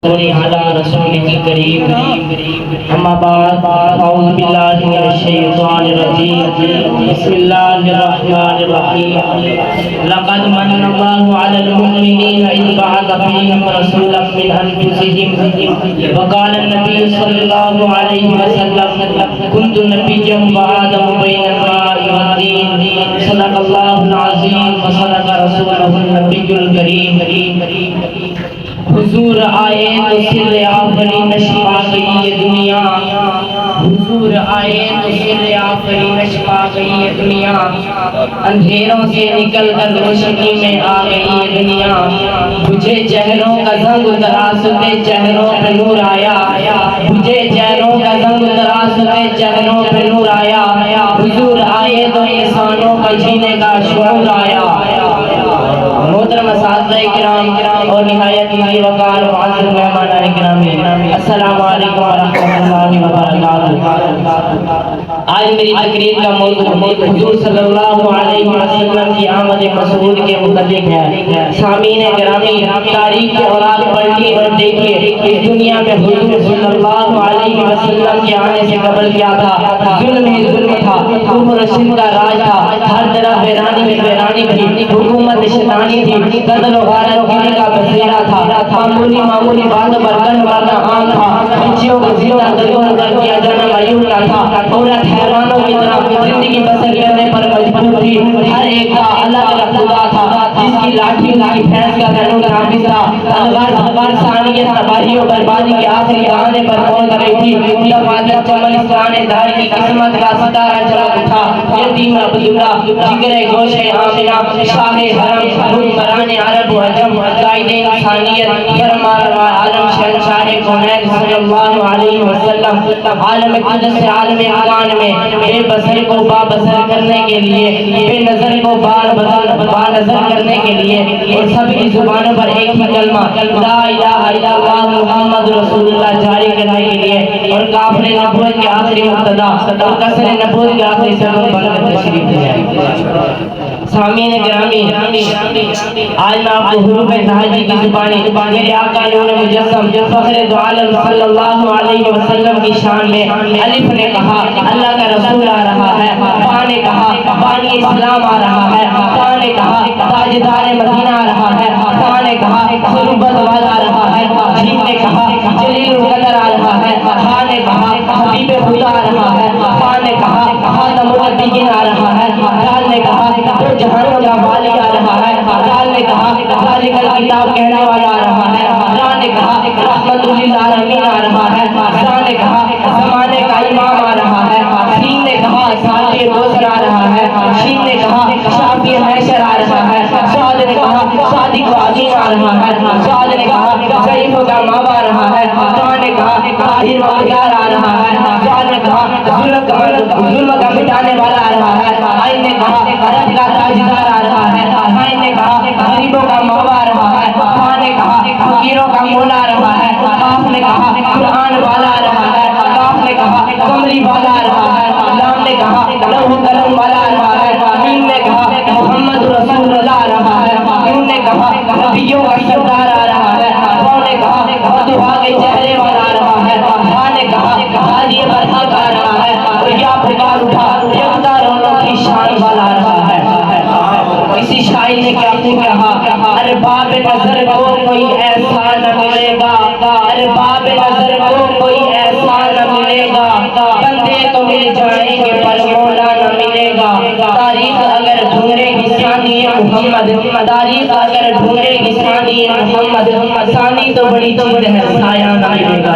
على رسوله الكريم أما بعد أعوذ بالله من الشيطان الرجيم بسم الله الرحمن الرحيم لقد من الله على المؤمنين إذ بعث فيهم رسولا من أنفسهم وقال النبي صلى الله عليه وسلم كنت نبيا وآدم بين الماء والدين صدق الله العظيم وصدق رسوله النبي الكريم حضور آئے تو سر آفرینش پا گئی یہ دنیا حضور آئے تو سر آفرینش پا گئی یہ دنیا اندھیروں سے نکل کر روشنی میں آ گئی یہ دنیا بجھے چہروں کا زنگ تراستے چہروں پہ نور آیا بجھے چہروں کا زنگ تراستے چہروں پہ نور آیا حضور آئے تو انسانوں کا جینے کا شعور آیا محترم اساتذہ کرام اور نہایت ہی وقار معزز مہمان گرامی السلام علیکم ورحمۃ اللہ وبرکاتہ۔ آج میری تقریر کا موضوع حضور صلی اللہ علیہ وسلم کی آمد مسعود کے متعلق ہے۔ سامعین گرامی، تاریخ کے اوراق پڑھیے اور دیکھیے اس دنیا میں حضور صلی اللہ علیہ وسلم کے آنے سے قبل کیا تھا۔ ظلم ہی ظلم تھا، کفر و شرک کا راج تھا، ہر طرف ویرانی میں ویرانی تھی، حکومت شیطانی تھی، قتل و غارت گیری کا بسیرا تھا، معمولی باتوں پر کن مارنا عام تھا، بچیوں کو زندہ دفن کر دیا جانا معیوب نہ تھا، عورت حیوانوں کی طرح زندگی بسر کرنے پر مجبور تھی، ہر ایک کا الگ الگ خدا تھا، جس کی لاٹھی اس کی بھینس کا قانون نافذ تھا، انوار ثانیت تباہی و بربادی کے آخری آنے پر پہنچ رہی تھی، دفاتر چمن اسلانے دار کی قسمت کا ستارہ چمک اٹھا، یتیم عبداللہ جگر گوش آمنہ شاہ حرم حکمران عرب و عجم قائد انسانیت فرمان عالم شہنشاہ کونین صلی اللہ علیہ وسلم عالم قدس سے عالم امکان میں بے بصر کو با بصر کرنے کے لیے، بے نظر کو با نظر کرنے کے لیے اور سب کی زبانوں پر ایک ہی کلمہ لا الہ الا اللہ محمد رسول اللہ جاری کرنے کے لیے اور کافر نبوت کے آخری مقتدا اور قصر نبوت کے آخری سبب بن کر تشریف لے آئے۔ سامعین گرامی، آج میں آپ کو حروف تہجی کی زبانی میرے آقا نور مجسم فخر دو عالم صلی اللہ علیہ وسلم کی شان میں الف نے کہا اللہ کا رسول آ رہا ہے، با نے کہا بانی اسلام آ رہا ہے، تا نے کہا تاجدار مدینہ آ رہا ہے، تا نے کہا صلوبت والا آ رہا ہے، جیم نے کہا جلیل القدر آ رہا ہے، ہا نے کہا حبیب خدا آ رہا ہے، فا نے کہا خاتم النبیین آ رہا ہے، دال نے کہا جہانوں کا والی آ رہا ہے، دال نے کہا ذالک الکتاب کہنے والا آ رہا ہے، را نے کہا رحمت للعالمین آ رہا ہے، زا نے کہا زمانے کا امام آ رہا ہے، سین نے کہا ساتھی کوثر آ رہا ہے، شین نے کہا شافی محشر آ رہا ہے، صاد نے کہا صادق و عظیم آ رہا ہے، صاد نے کہا ضعیفوں کا ماں آ رہا ہے، تا نے کہا طاہر و عطار آ رہا ہے، ظال نے کہا ظلم کا مٹانے والا آ رہا ہے، عین نے کہا عرب کا تاجدار آ رہا ہے، عین نے کہا غریبوں کا مولا آ رہا ہے، فا نے کہا فقیروں کا مولا آ رہا ہے، قاف نے کہا قرآن والا آ رہا ہے، کاف نے کہا کملی والا آ رہا ہے، لام نے کہا لوح قلم والا آ رہا ہے، میم نے کہا محمد رسول اللہ آ رہا ہے، نون نے کہا نبیوں کا سردار آ رہا ہے، واو نے کہا فتوحا کے چہرے والا آ رہا ہے، ہا نے کہا حاجی برحق آ رہا ہے، اور یا پکار اٹھا یکتا رونوں کی شان والا آ رہا ہے۔ اسی شاعر نے کیا کہا ارباب نظر کو کوئی ایسا نہ ملے گا، ارباب نظر کو کوئی ایسا نہ ملے گا، بندے تو مل جائیں گے پر مولا نہ ملے گا، تاریخ اگر ڈھونڈے گی ثانی محمد، تاریخ اگر ڈھونڈے گی ثانی محمد، ثانی تو بڑی چیز ہے سایہ نہ ملے گا۔